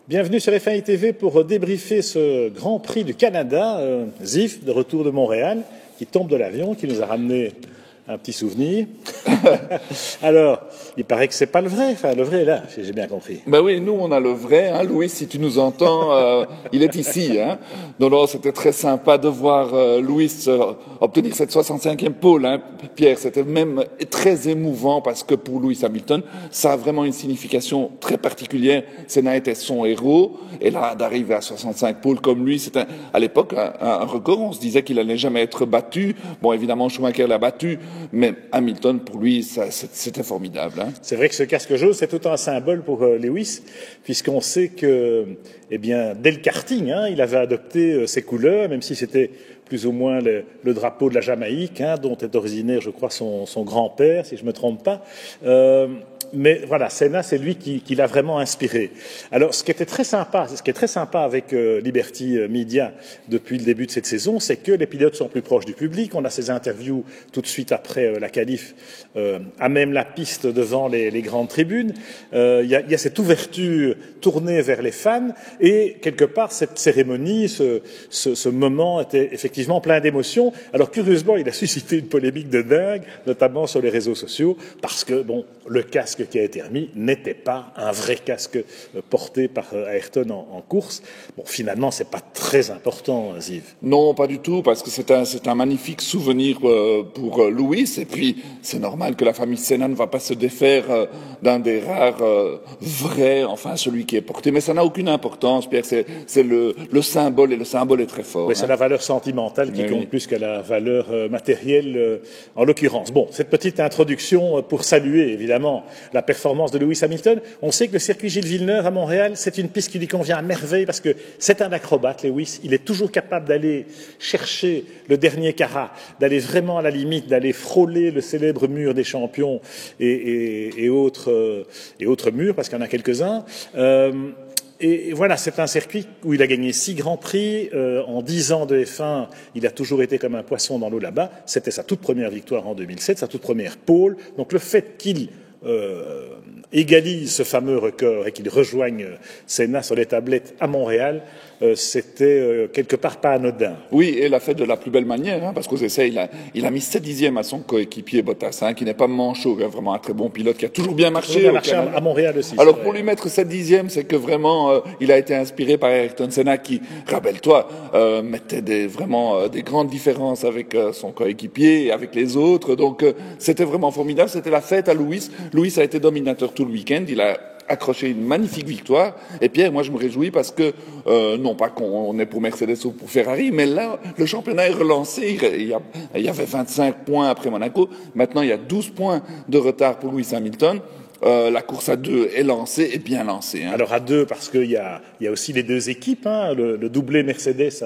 Bienvenue sur FAI TV pour débriefer ce Grand Prix du Canada, Zif, de retour de Montréal, qui tombe de l'avion, qui nous a ramené un petit souvenir. Alors, il paraît que c'est pas le vrai. Enfin, le vrai est là, j'ai bien compris. Ben oui, nous on a le vrai. Hein, Louis, si tu nous entends, il est ici. Hein. Donc c'était très sympa de voir Louis obtenir cette 65e pole. Hein, Pierre, c'était même très émouvant parce que pour Lewis Hamilton, ça a vraiment une signification très particulière. Senna était son héros, et là d'arriver à 65 poles comme lui, c'était à l'époque un record. On se disait qu'il allait jamais être battu. Bon, évidemment, Schumacher l'a battu. Mais Hamilton, pour lui, c'était formidable. Hein. C'est vrai que ce casque jaune, c'est tout un symbole pour Lewis, puisqu'on sait que, eh bien, dès le karting, hein, il avait adopté ses couleurs, même si c'était plus ou moins le drapeau de la Jamaïque, hein, dont est originaire, je crois, son grand-père, si je ne me trompe pas. Mais voilà, Senna, c'est lui qui l'a vraiment inspiré. Alors, ce qui est très sympa avec Liberty Media depuis le début de cette saison, c'est que les pilotes sont plus proches du public. On a ces interviews tout de suite après la qualif, à même la piste devant les grandes tribunes. Il y a cette ouverture tournée vers les fans, et quelque part, cette cérémonie, ce moment était effectivement plein d'émotions. Alors, curieusement, il a suscité une polémique de dingue, notamment sur les réseaux sociaux, parce que, bon, le casque qui a été remis n'était pas un vrai casque porté par Ayrton en course. Bon, finalement, c'est pas très important, Ziv. Non, pas du tout, parce que c'est un magnifique souvenir pour Louis, et puis c'est normal que la famille Senna ne va pas se défaire d'un des rares vrais, enfin celui qui est porté, mais ça n'a aucune importance, Pierre, c'est le symbole, et le symbole est très fort. Oui, c'est la valeur sentimentale qui compte plus que la valeur matérielle, en l'occurrence. Bon, cette petite introduction pour saluer, évidemment, la performance de Lewis Hamilton. On sait que le circuit Gilles Villeneuve à Montréal, c'est une piste qui lui convient à merveille parce que c'est un acrobate, Lewis. Il est toujours capable d'aller chercher le dernier carat, d'aller vraiment à la limite, d'aller frôler le célèbre mur des champions et autres murs, parce qu'il y en a quelques-uns. Et voilà, c'est un circuit où il a gagné 6 grands prix. En 10 ans de F1, il a toujours été comme un poisson dans l'eau là-bas. C'était sa toute première victoire en 2007, sa toute première pole. Donc le fait qu'il égalise ce fameux record et qu'il rejoigne Senna sur les tablettes à Montréal, c'était quelque part pas anodin. Oui, et l'a fait de la plus belle manière, hein, parce qu'aux essais, il a mis 7 dixièmes à son coéquipier Bottas, hein, qui n'est pas manchot, hein, vraiment un très bon pilote, qui a toujours bien marché à Montréal aussi. Alors pour lui mettre 7 dixièmes, c'est que vraiment il a été inspiré par Ayrton Senna, qui, rappelle-toi, mettait vraiment des grandes différences avec son coéquipier et avec les autres. Donc c'était vraiment formidable, c'était la fête à Louis. Louis a été dominateur tout le week-end, il a accroché une magnifique victoire. Et Pierre, moi je me réjouis parce que, non pas qu'on est pour Mercedes ou pour Ferrari, mais là, le championnat est relancé. Il y avait 25 points après Monaco. Maintenant, il y a 12 points de retard pour Lewis Hamilton. La course à 2 est lancée, et bien lancée. Hein. Alors à 2, parce qu'il y a aussi les deux équipes. Hein. Le doublé Mercedes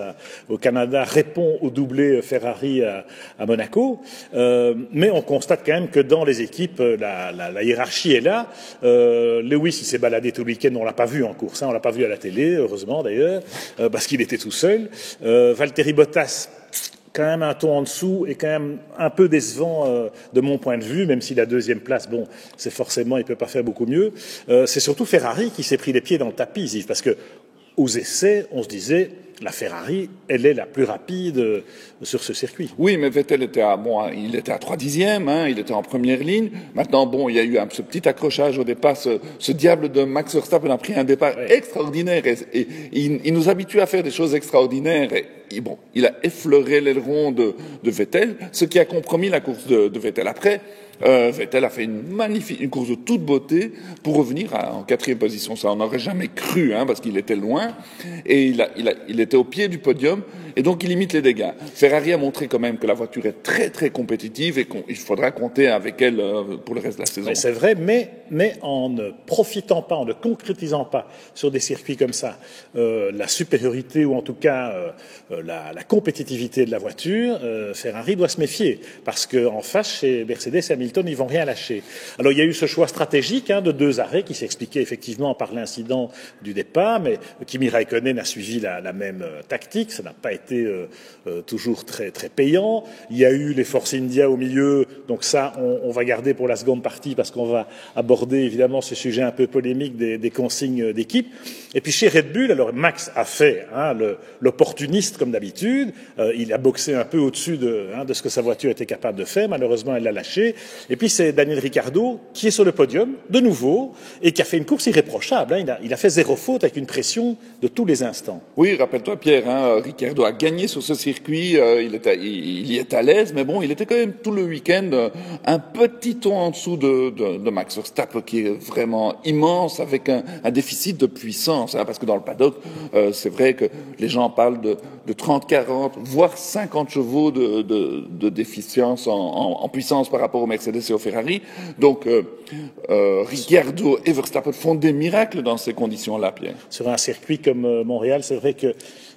au Canada répond au doublé Ferrari à Monaco. Mais on constate quand même que dans les équipes, la hiérarchie est là. Lewis, il s'est baladé tout le week-end, on l'a pas vu en course, hein. On l'a pas vu à la télé, heureusement d'ailleurs, parce qu'il était tout seul. Valtteri Bottas, quand même un ton en dessous et quand même un peu décevant de mon point de vue, même si la deuxième place, bon, c'est forcément, il peut pas faire beaucoup mieux. C'est surtout Ferrari qui s'est pris les pieds dans le tapis, Yves, parce que aux essais, on se disait, la Ferrari, elle est la plus rapide sur ce circuit. Oui, mais Vettel était il était à 3 dixièmes, hein, il était en première ligne. Maintenant, bon, il y a eu ce petit accrochage au départ. Ce diable de Max Verstappen a pris un départ extraordinaire et il nous habitue à faire des choses extraordinaires. Et bon, il a effleuré l'aileron de Vettel, ce qui a compromis la course de Vettel. Après, Vettel a fait une course de toute beauté pour revenir en 4e position. Ça, on n'aurait jamais cru, hein, parce qu'il était loin et il était au pied du podium et donc il limite les dégâts. Ferrari a montré quand même que la voiture est très très compétitive et qu'il faudra compter avec elle pour le reste de la saison. C'est vrai, mais en ne profitant pas, en ne concrétisant pas sur des circuits comme ça la supériorité ou en tout cas la compétitivité de la voiture, Ferrari doit se méfier parce qu'en face chez Mercedes et Hamilton, Hamilton, ils vont rien lâcher. Alors il y a eu ce choix stratégique de 2 arrêts qui s'expliquait effectivement par l'incident du départ, mais Kimi Räikkönen a suivi la même tactique. Ça n'a pas été toujours très très payant. Il y a eu les Force India au milieu, donc ça on va garder pour la seconde partie parce qu'on va aborder évidemment ce sujet un peu polémique des consignes d'équipe. Et puis chez Red Bull, alors Max a fait l'opportuniste comme d'habitude. Il a boxé un peu au-dessus de ce que sa voiture était capable de faire. Malheureusement, elle l'a lâché. Et puis c'est Daniel Ricciardo qui est sur le podium de nouveau et qui a fait une course irréprochable. Il a fait 0 faute avec une pression de tous les instants. Oui, rappelle-toi Pierre, Ricciardo a gagné sur ce circuit. Il y est à l'aise, mais bon, il était quand même tout le week-end un petit ton en dessous de Max Verstappen, qui est vraiment immense, avec un déficit de puissance. Parce que dans le paddock, c'est vrai que les gens parlent de 30, 40, voire 50 chevaux de déficience en puissance par rapport aux Mercedes et aux Ferrari. Donc, Ricciardo et Verstappen font des miracles dans ces conditions-là, Pierre. Sur un circuit comme Montréal, c'est vrai que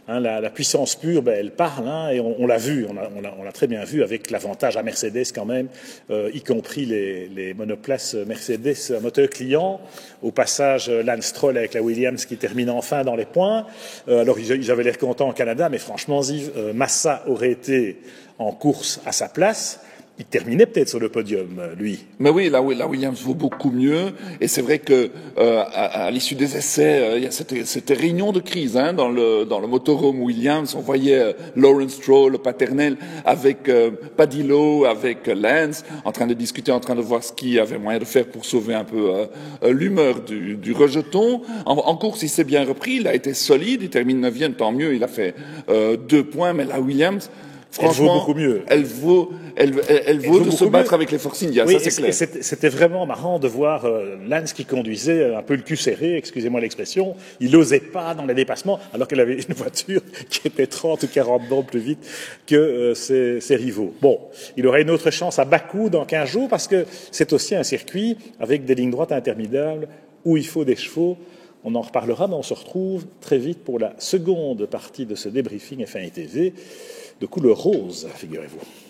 la puissance pure, elle parle, et on l'a vu, on l'a très bien vu avec l'avantage à Mercedes quand même, y compris les monoplaces Mercedes à moteur client. Au passage, Lance Stroll avec la Williams qui termine enfin dans les points. Alors ils avaient l'air contents au Canada, mais franchement, Massa aurait été en course à sa place. Il terminait peut-être sur le podium, lui. Mais oui, la Williams vaut beaucoup mieux. Et c'est vrai que à l'issue des essais, il y a cette réunion de crise dans le motorhome Williams. On voyait Lawrence Stroll, le paternel, avec Paddy Lowe, avec Lance, en train de discuter, en train de voir ce qu'il y avait moyen de faire pour sauver un peu l'humeur du rejeton. En course, il s'est bien repris, il a été solide, il termine 9e, tant mieux, il a fait 2 points, mais la Williams... Franchement, elle vaut beaucoup mieux. Elle vaut de se battre avec les Force India, oui, ça c'est clair. C'était vraiment marrant de voir Lance qui conduisait un peu le cul serré, excusez-moi l'expression. Il n'osait pas dans les dépassements, alors qu'elle avait une voiture qui était 30 ou 40 bornes plus vite que ses rivaux. Bon, il aurait une autre chance à Bakou dans 15 jours, parce que c'est aussi un circuit avec des lignes droites interminables où il faut des chevaux. On en reparlera, mais on se retrouve très vite pour la seconde partie de ce débriefing F1 TV de couleur rose, figurez-vous.